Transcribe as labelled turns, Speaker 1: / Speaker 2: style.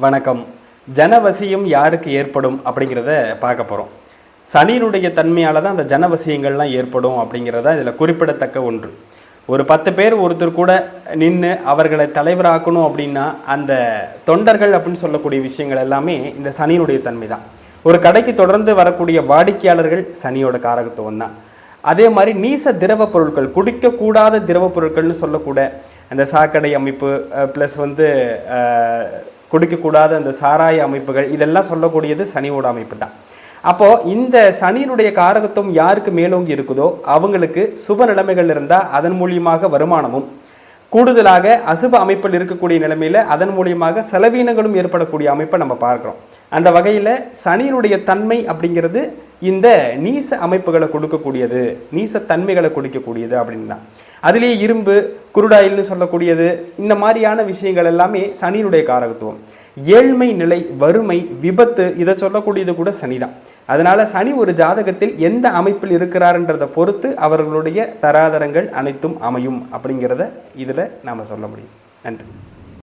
Speaker 1: வணக்கம். ஜனவசியம் யாருக்கு ஏற்படும் அப்படிங்கிறத பார்க்க போகிறோம். சனியினுடைய தன்மையால் தான் அந்த ஜனவசியங்கள்லாம் ஏற்படும் அப்படிங்கிறத இதில் குறிப்பிடத்தக்க ஒன்று. ஒரு 10 பேர் ஒருத்தர் கூட நின்று அவர்களை தலைவராக்கணும் அப்படின்னா அந்த தொண்டர்கள் அப்படின்னு சொல்லக்கூடிய விஷயங்கள் எல்லாமே இந்த சனியினுடைய தன்மை தான். ஒரு கடைக்கு தொடர்ந்து வரக்கூடிய வாடிக்கையாளர்கள் சனியோட காரகத்துவம் தான். அதே மாதிரி நீச திரவ பொருட்கள், குடிக்கக்கூடாத திரவ பொருட்கள்னு சொல்லக்கூட அந்த சாக்கடை அமைப்பு ப்ளஸ் குடிக்கக்கூடாத அந்த சாராய அமைப்புகள், இதெல்லாம் சொல்லக்கூடியது சனியோட அமைப்பு தான். அப்போது இந்த சனியினுடைய காரகத்துவம் யாருக்கு மேலோங்கி இருக்குதோ அவங்களுக்கு சுப நிலைமைகள் இருந்தால் அதன் மூலியமாக வருமானமும், கூடுதலாக அசுப அமைப்பில் இருக்கக்கூடிய நிலைமையில் அதன் மூலியமாக செலவீனங்களும் ஏற்படக்கூடிய அமைப்பை நம்ம பார்க்குறோம். அந்த வகையில் சனியினுடைய தன்மை அப்படிங்கிறது இந்த நீச அமைப்புகளை கொடுக்கக்கூடியது, நீச தன்மைகளை கொடுக்கக்கூடியது அப்படின்னா அதுலேயே இரும்பு, குருடாயில்னு சொல்லக்கூடியது, இந்த மாதிரியான விஷயங்கள் எல்லாமே சனியினுடைய காரகத்துவம். ஏழ்மை நிலை, வறுமை, விபத்து, இதை சொல்லக்கூடியது கூட சனி தான். அதனால் சனி ஒரு ஜாதகத்தில் எந்த அமைப்பில் இருக்கிறார்ன்றதை பொறுத்து அவர்களுடைய தராதரங்கள் அனைத்தும் அமையும் அப்படிங்கிறத இதில் நாம் சொல்ல முடியும். நன்றி.